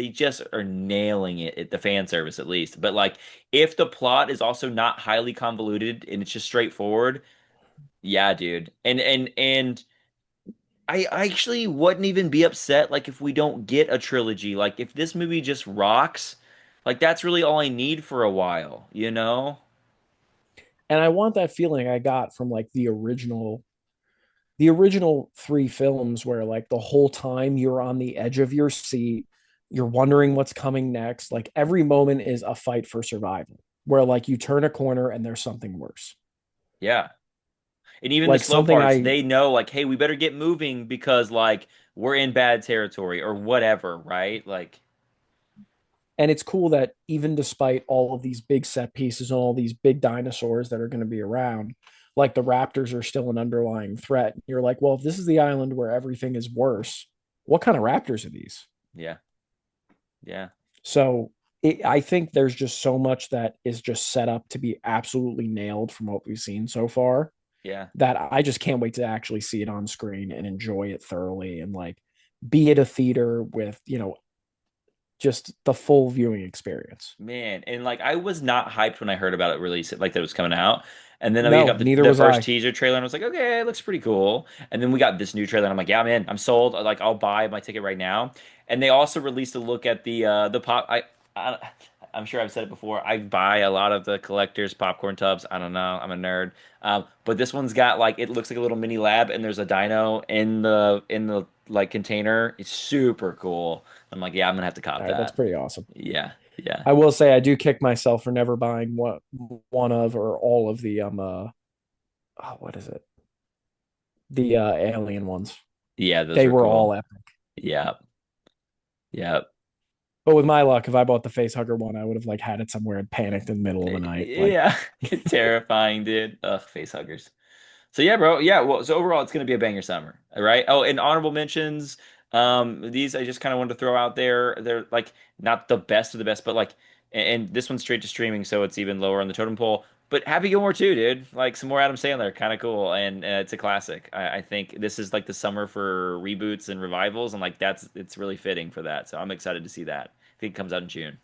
are nailing it at the fan service at least. But like if the plot is also not highly convoluted and it's just straightforward, yeah, dude. And I actually wouldn't even be upset like if we don't get a trilogy. Like if this movie just rocks, like that's really all I need for a while, you know? And I want that feeling I got from like the original three films where like the whole time you're on the edge of your seat, you're wondering what's coming next. Like every moment is a fight for survival, where like you turn a corner and there's something worse. Yeah. And even the Like slow something parts, I they know like, hey, we better get moving because like we're in bad territory or whatever, right? Like, And it's cool that even despite all of these big set pieces and all these big dinosaurs that are going to be around, like the Raptors are still an underlying threat. You're like, well, if this is the island where everything is worse, what kind of Raptors are these? yeah, yeah, So I think there's just so much that is just set up to be absolutely nailed from what we've seen so far yeah. that I just can't wait to actually see it on screen and enjoy it thoroughly and like be at a theater with, just the full viewing experience. Man, and like I was not hyped when I heard about it release, like that it was coming out. And then we No, got neither the was first I. teaser trailer and I was like, okay, it looks pretty cool. And then we got this new trailer and I'm like, yeah, man, I'm sold. Like I'll buy my ticket right now. And they also released a look at the pop I I'm sure I've said it before. I buy a lot of the collectors popcorn tubs. I don't know. I'm a nerd. But this one's got like it looks like a little mini lab and there's a dino in the like container. It's super cool. I'm like, yeah, I'm gonna have to cop All right, that's that. pretty awesome. Yeah. Yeah. I will say I do kick myself for never buying one of or all of the what is it? The alien ones. Yeah, those They were were all cool. epic. Yeah. Yeah. But with my luck, if I bought the face hugger one, I would have like had it somewhere and panicked in the middle of the night. Like, Yeah. Terrifying, dude. Ugh, face huggers. So yeah, bro. Yeah, well, so overall it's gonna be a banger summer. All right. Oh, and honorable mentions. These I just kind of wanted to throw out there. They're like not the best of the best, but like and this one's straight to streaming, so it's even lower on the totem pole. But Happy Gilmore too, dude. Like some more Adam Sandler, kind of cool, and it's a classic. I think this is like the summer for reboots and revivals, and like it's really fitting for that. So I'm excited to see that. I think it comes out in June.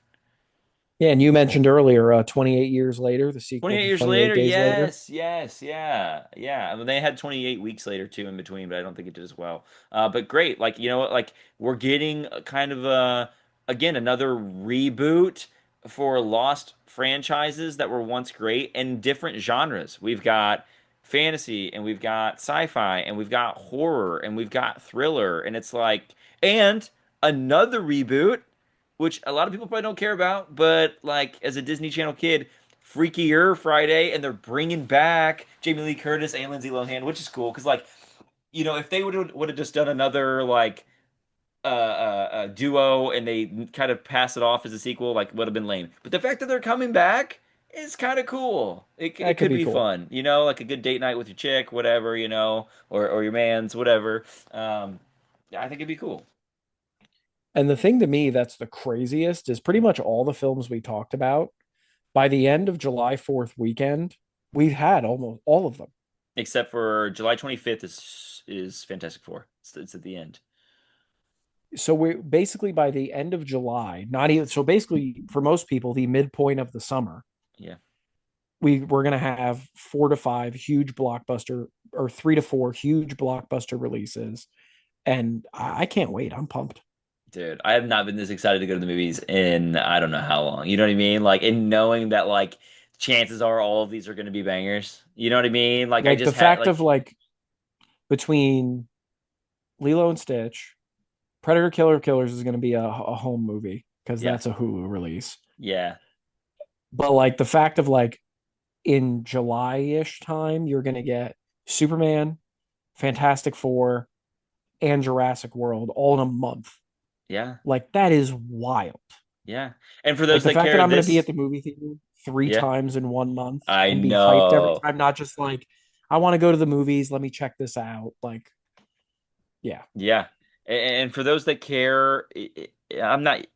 yeah, and you mentioned earlier, 28 years later, the sequel 28 to years 28 later, Days Later. yes, yes, yeah, yeah. I mean, they had 28 weeks later too in between, but I don't think it did as well. But great, like you know what, like we're getting a kind of again another reboot for lost franchises that were once great and different genres. We've got fantasy and we've got sci-fi and we've got horror and we've got thriller and it's like and another reboot which a lot of people probably don't care about, but like as a Disney Channel kid, Freakier Friday, and they're bringing back Jamie Lee Curtis and Lindsay Lohan, which is cool because like if they would have just done another like duo and they kind of pass it off as a sequel, like would have been lame. But the fact that they're coming back is kind of cool. It That could could be be cool. fun, like a good date night with your chick, whatever, or your man's, whatever. Yeah, I think it'd be cool. And the thing to me that's the craziest is pretty much all the films we talked about. By the end of July 4th weekend, we've had almost all of them. Except for July 25th is Fantastic Four. It's at the end. So we're basically by the end of July, not even so basically for most people, the midpoint of the summer, Yeah. we're gonna have 4 to 5 huge blockbuster or 3 to 4 huge blockbuster releases. And I can't wait. I'm pumped. Dude, I have not been this excited to go to the movies in I don't know how long. You know what I mean? Like, in knowing that like chances are all of these are going to be bangers. You know what I mean? Like, I Like the just had fact like, of like between Lilo and Stitch, Predator Killer Killers is gonna be a home movie because yeah, that's a Hulu release. yeah, But like the fact of like in July-ish time, you're gonna get Superman, Fantastic Four, and Jurassic World all in a month. yeah, Like that is wild. yeah. And for Like those the that fact that care, I'm gonna be this, at the movie theater three yeah, times in one month I and be hyped every know. time, not just like I want to go to the movies, let me check this out. Like, yeah. Yeah. And for those that care, I'm not.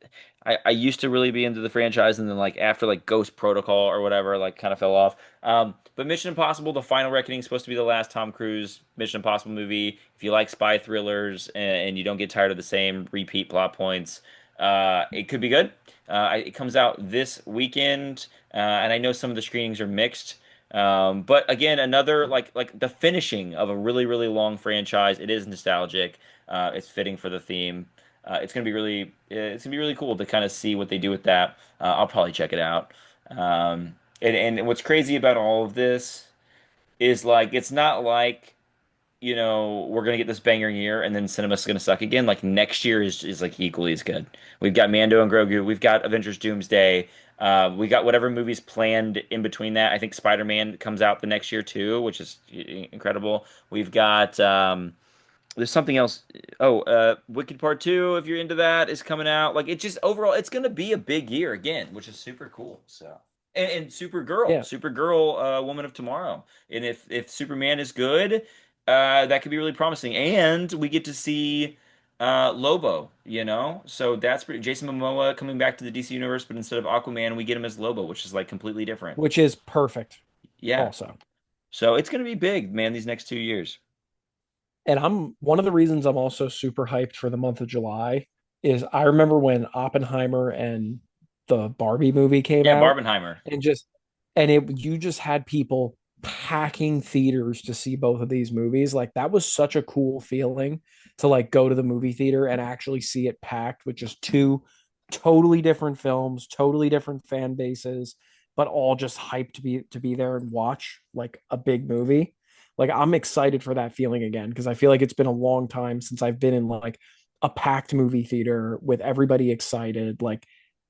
I used to really be into the franchise, and then like after like Ghost Protocol or whatever, like kind of fell off. But Mission Impossible: The Final Reckoning is supposed to be the last Tom Cruise Mission Impossible movie. If you like spy thrillers and you don't get tired of the same repeat plot points, it could be good. It comes out this weekend, and I know some of the screenings are mixed. But again, another like the finishing of a really really long franchise. It is nostalgic. It's fitting for the theme. It's gonna be really cool to kind of see what they do with that. I'll probably check it out. And what's crazy about all of this is like it's not like we're gonna get this banger year and then cinema's gonna suck again. Like next year is like equally as good. We've got Mando and Grogu. We've got Avengers Doomsday. We got whatever movies planned in between that. I think Spider-Man comes out the next year too, which is incredible. We've got there's something else. Oh, Wicked Part 2, if you're into that, is coming out. Like it just overall, it's gonna be a big year again, which is super cool. So and Yeah, Supergirl, Woman of Tomorrow. And if Superman is good, that could be really promising. And we get to see Lobo, So that's pretty Jason Momoa coming back to the DC universe, but instead of Aquaman, we get him as Lobo, which is like completely different. which is perfect Yeah. also. So it's gonna be big, man, these next 2 years. And I'm one of the reasons I'm also super hyped for the month of July is I remember when Oppenheimer and the Barbie movie came Yeah, out Barbenheimer. and just and it you just had people packing theaters to see both of these movies. Like that was such a cool feeling to like go to the movie theater and actually see it packed with just two totally different films, totally different fan bases, but all just hyped to be there and watch like a big movie. Like I'm excited for that feeling again because I feel like it's been a long time since I've been in like a packed movie theater with everybody excited. Like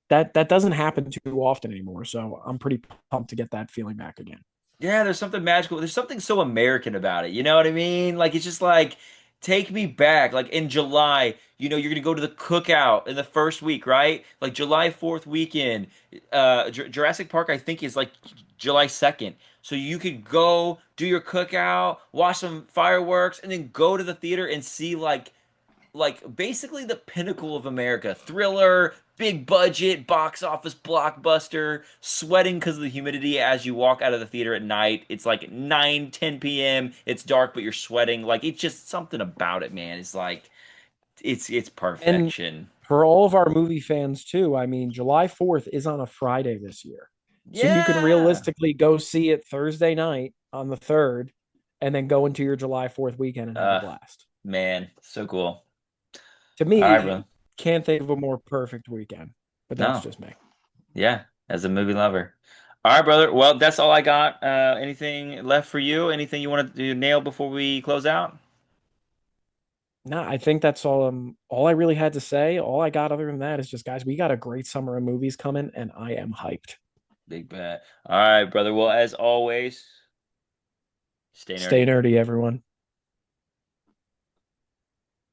that doesn't happen too often anymore. So I'm pretty pumped to get that feeling back again. Yeah, there's something magical. There's something so American about it. You know what I mean? Like it's just like take me back. Like in July, you're gonna go to the cookout in the first week, right? Like July 4th weekend. Jurassic Park, I think, is like July 2nd. So you could go do your cookout, watch some fireworks, and then go to the theater and see like basically the pinnacle of America. Thriller, big budget, box office blockbuster, sweating because of the humidity as you walk out of the theater at night. It's like 9, 10 p.m. It's dark, but you're sweating. Like it's just something about it, man. It's like it's And perfection. for all of our movie fans too, I mean, July 4th is on a Friday this year. So you can Yeah. realistically go see it Thursday night on the 3rd and then go into your July 4th weekend and have a Uh blast. man, so cool. To All right, bro. me, can't think of a more perfect weekend, but that's No. just me. Yeah, as a movie lover. All right, brother. Well, that's all I got. Anything left for you? Anything you want to nail before we close out? No, I think that's all I really had to say. All I got other than that is just guys, we got a great summer of movies coming and I am hyped. Big bet. All right, brother. Well, as always, stay Stay nerdy. nerdy, everyone.